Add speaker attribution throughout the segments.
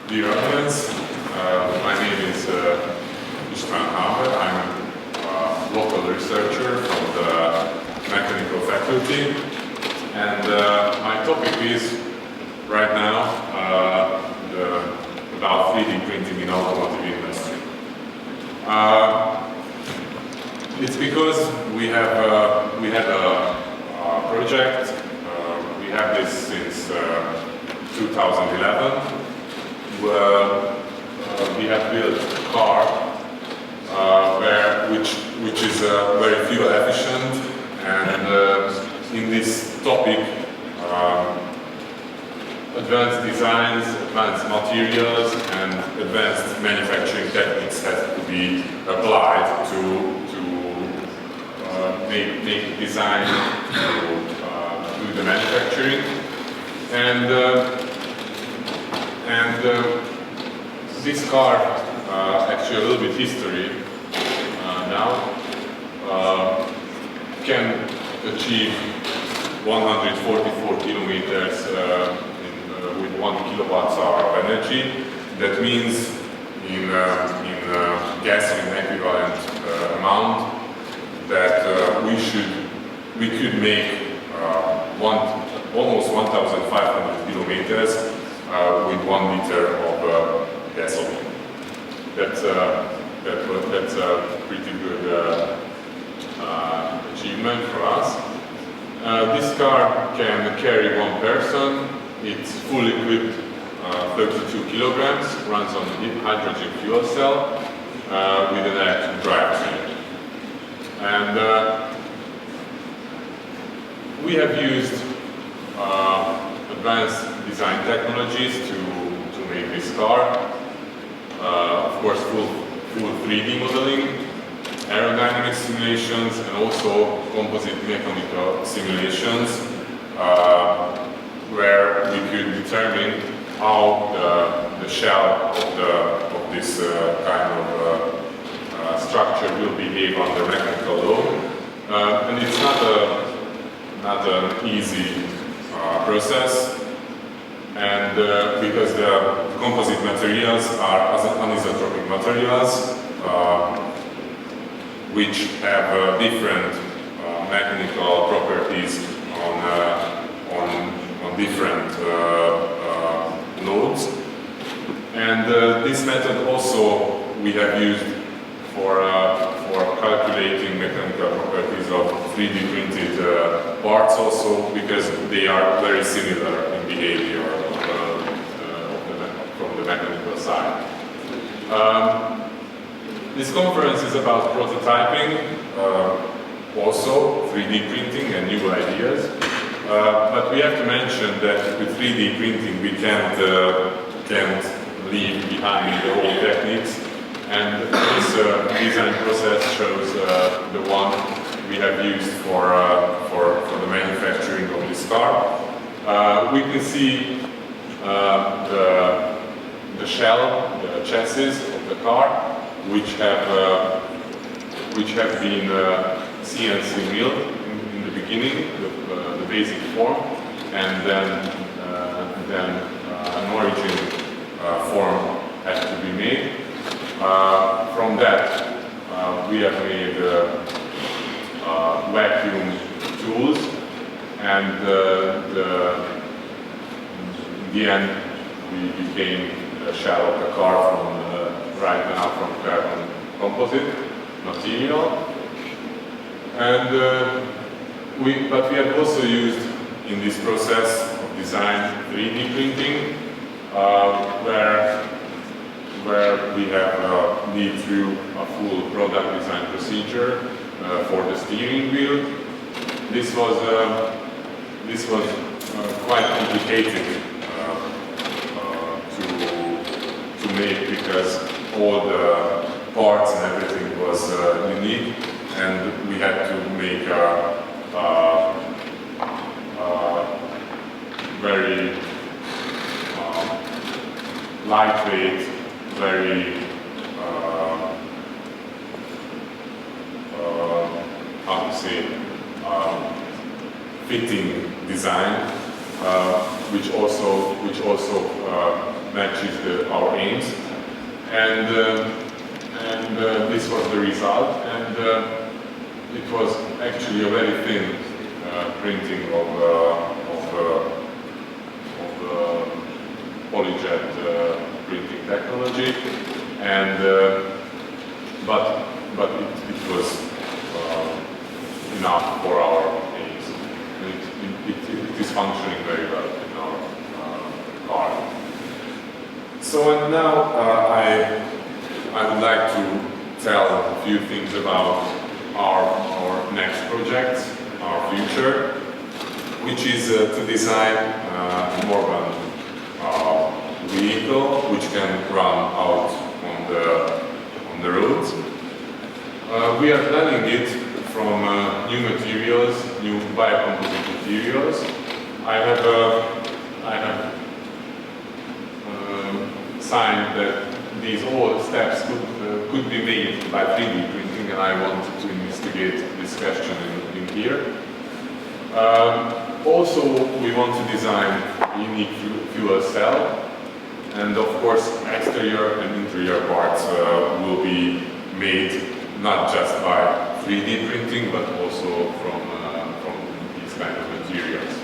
Speaker 1: Dear audience, my name is Istva. I'm a local researcher from the mechanical faculty, and my topic is right now about 3D printing in automotive industry. It's because we had a project. We have this since 2011. Where we have built a car which is very fuel efficient, and in this topic, advanced designs, advanced materials, and advanced manufacturing techniques have to be applied to make design, to do the manufacturing, and this car, actually a little bit history now, can achieve 144 kilometers with 1 kilowatt-hour of energy. That means in gasoline equivalent amount that we could make almost 1,500 kilometers with 1 liter of gasoline. That's a pretty good achievement for us. This car can carry 1 person. It's fully equipped, 32 kilograms, runs on hydrogen fuel cell with an electric drivetrain. And we have used advanced design technologies to make this car. Of course, full 3D modeling, aerodynamic simulations, and also composite mechanical simulations, where we could determine how the shell of this kind of structure will behave under mechanical load. And it's not an easy process, and because the composite materials are anisotropic materials, which have different mechanical properties on different loads. And this method also we have used for calculating mechanical properties of 3D printed parts also, because they are very similar in behavior from the mechanical side. This conference is about prototyping, also 3D printing and new ideas. But we have to mention that with 3D printing we can't leave behind the old techniques. And this design process shows the one we have used for the manufacturing of this car. We can see the shell, the chassis of the car, which have been CNC milled in the beginning, the basic form, and then an origin form had to be made. From that, we have made vacuum tools, and in the end, we became a shell of the car right now from carbon composite material. And but we have also used in this process of design 3D printing, where we have been through a full product design procedure for the steering wheel. This was quite complicated to make, because all the parts and everything was unique, and we had to make a very lightweight, very how to say, fitting design, which also matches our aims, and this was the result. And it was actually a very thin printing of polyjet printing technology, and but it was enough for our aims. It is functioning very well in our car. So and now I would like to tell a few things about our next project, our future, which is to design an urban vehicle which can run out on the roads. We are planning it from new materials, new biocomposite materials. I have signed that these all steps could be made by 3D printing, and I wanted to investigate this question in here. Also, we want to design a unique fuel cell, and of course, exterior and interior parts will be made not just by 3D printing, but also from these kind of materials.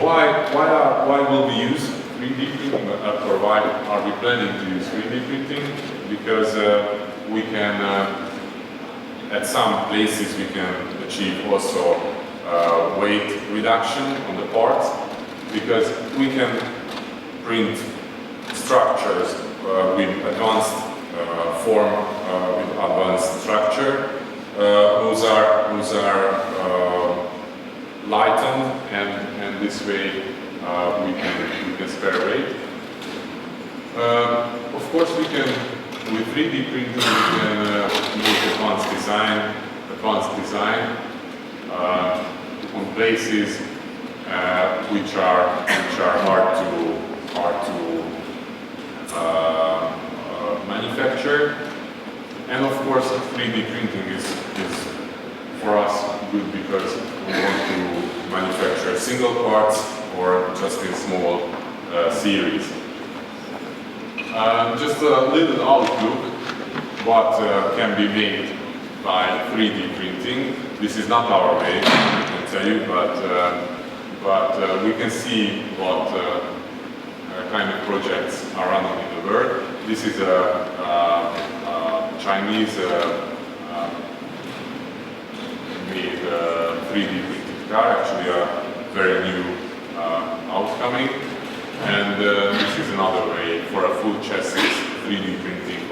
Speaker 1: Why will we use 3D printing, or why are we planning to use 3D printing? Because we can, at some places, we can achieve also weight reduction on the parts, because we can print structures with advanced form, with advanced structure, whose are lightened, and this way we can spare weight. Of course, we can, with 3D printing, we can make advanced design on places which are hard to manufacture. And of course, 3D printing is for us good because we want to manufacture single parts or just in small series. Just a little outlook what can be made by 3D printing. This is not our way, I can tell you, but we can see what kind of projects are running in the world. This is a Chinese made 3D printed car, actually a very new outcoming. And this is another way for a full chassis 3D printed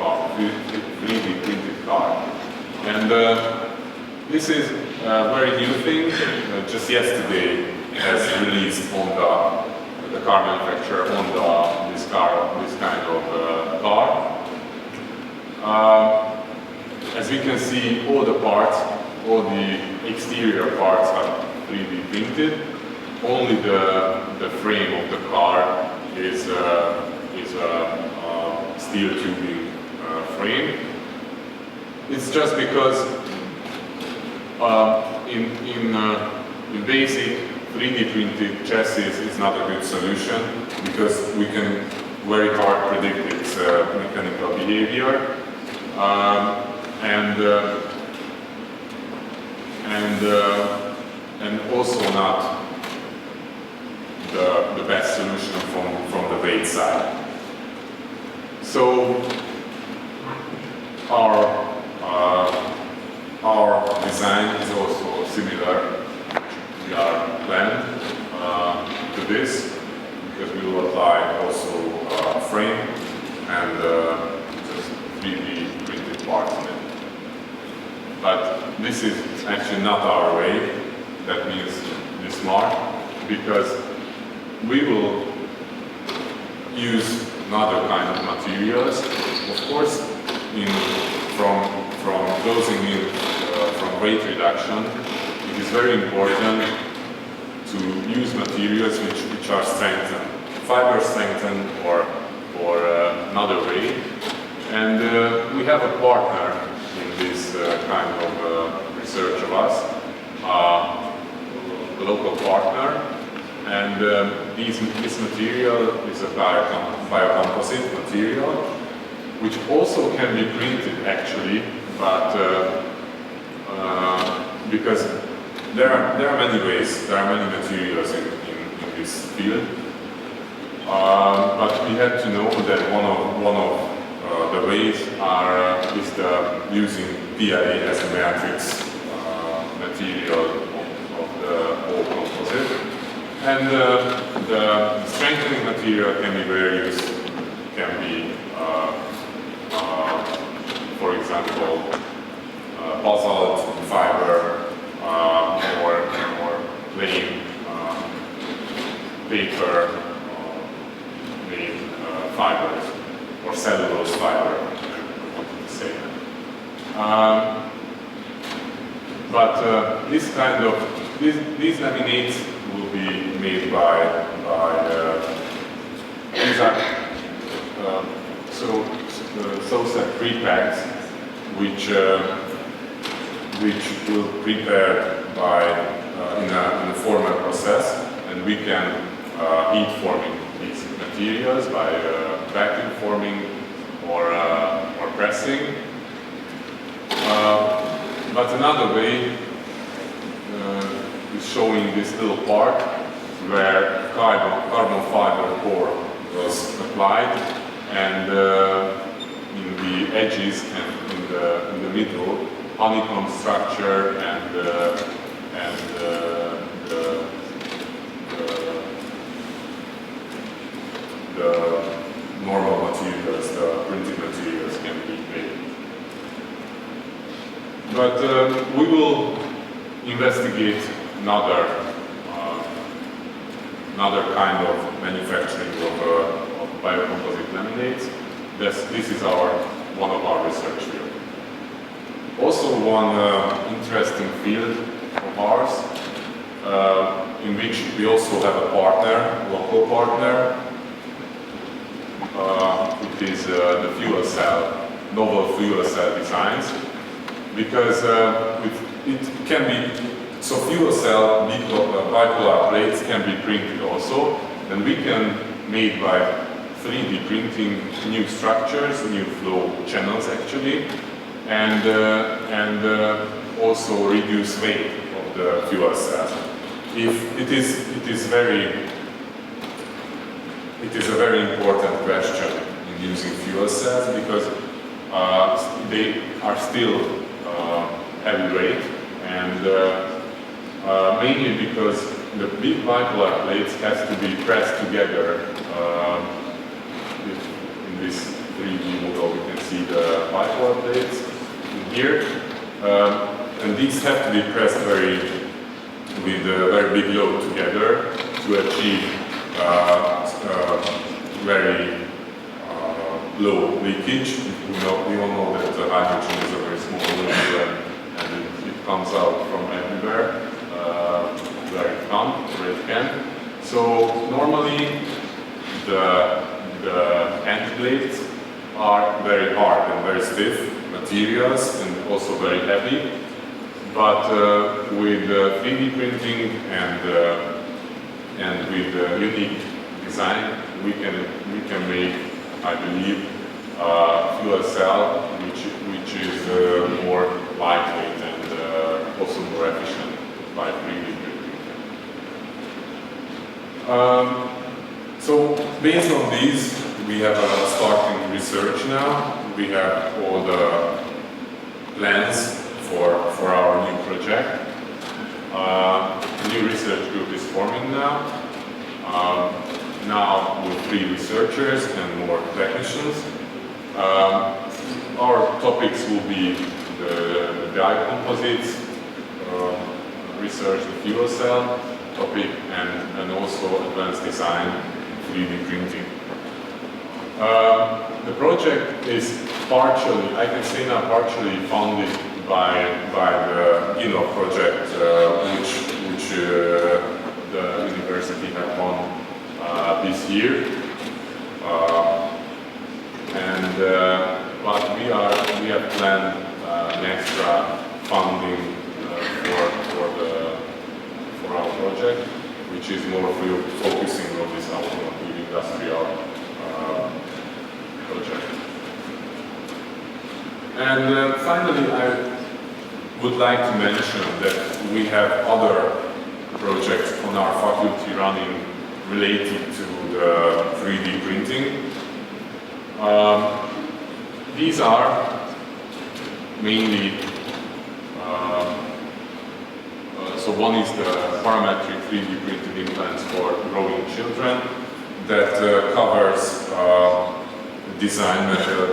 Speaker 1: car. And this is a very new thing. Just yesterday has released Honda, the car manufacturer Honda, this kind of car. As we can see, all the parts, all the exterior parts are 3D printed. Only the frame of the car is a steel tubing frame. It's just because in basic 3D printed chassis is not a good solution, because we can very hard predict its mechanical behavior, and also not the best solution from the weight side. So our design is also similar. We are planned to this, because we will apply also a frame and just 3D printed parts in it. But this is actually not our way. That means be smart, because we will use another kind of materials. Of course, from closing in from weight reduction, it is very important to use materials which are strengthened, fiber strengthened or another way. And we have a partner in this kind of research of us, a local partner, and And this material is a biocomposite material, which also can be printed actually, but because there are many ways, there are many materials in this field. But we had to know that one of the ways is using PLA as a matrix material of the whole composite. And the strengthening material can be various, can be, for example, basalt fiber or plain paper made fibers or cellulose fiber, I wanted to say. But these laminates will be made by these are so-said pre-packs, which will prepare in a formal process, and we can heat forming these materials by vacuum forming or pressing. But another way is showing this little part where carbon fiber core was applied, and in the edges and in the middle, honeycomb structure and the normal materials, the printed materials can be made. But we will investigate another kind of manufacturing of biocomposite laminates. This is one of our research fields. Also, one interesting field of ours, in which we also have a partner, local partner. It is the fuel cell, novel fuel cell designs, because it can be. So fuel cell bipolar plates can be printed also, and we can make by 3D printing new structures, new flow channels actually, and also reduce weight of the fuel cells. It is a very important question in using fuel cells, because they are still heavyweight, and mainly because the big bipolar plates has to be pressed together. In this 3D model, we can see the bipolar plates here, and these have to be pressed with a very big load together to achieve very low leakage. We all know that the hydrogen is a very small molecule, and it comes out from everywhere. Where it can. So normally the end plates are very hard and very stiff materials, and also very heavy. But with 3D printing and with unique design, we can make, I believe, fuel cell which is more lightweight and also more efficient by 3D printing. So based on these, we have starting research now. We have all the plans for our new project. A new research group is forming now. Now with 3 researchers and more technicians. Our topics will be the biocomposites, research the fuel cell topic, and also advanced design, 3D printing. The project is partially, I can say now, partially funded by the INO project, which the university had won this year. But we have planned an extra funding for our project, which which is more focusing on this automotive industrial project. And finally, I would like to mention that we have other projects on our faculty running related to the 3D printing. These are mainly, so one is the parametric 3D printed implants for growing children that covers design method,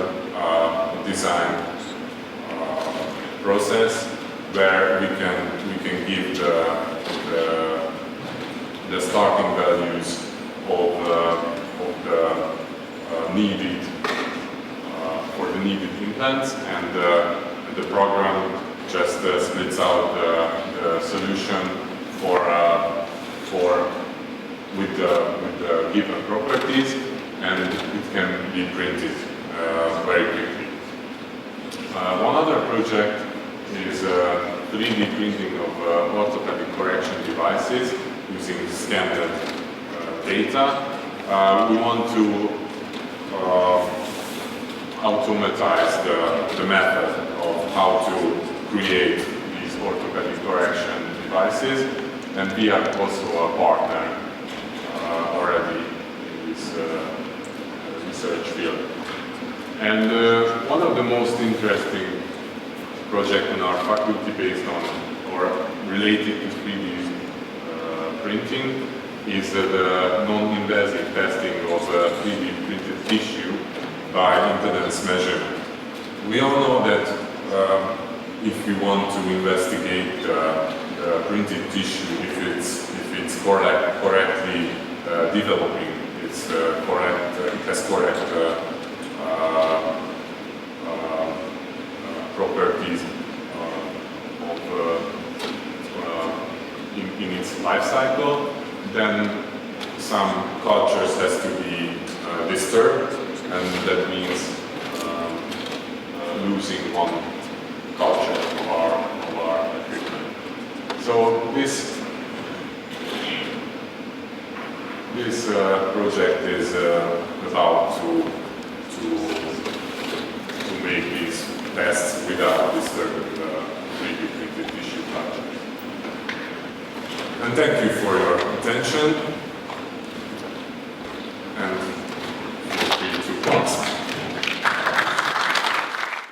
Speaker 1: design process, where we can give the starting values of the needed for the needed implants, and the program just splits out the solution with the given properties, and it can be printed very quickly. One other project is 3D printing of orthopedic correction devices using scanned data. We want to automatize the method of how to create these orthopedic correction devices, and we are also a partner already in this research field. And one of the most interesting projects on our faculty based on or related to 3D printing is the non-invasive testing of 3D printed tissue by impedance measurement. We all know that if we want to investigate the printed tissue, if it's correctly developing, it's correct, it has correct properties in its life cycle, then some cultures has to be disturbed, and that means losing one culture of our equipment. So this project is about to make these tests without disturbing the 3D printed tissue culture. And thank you for your attention.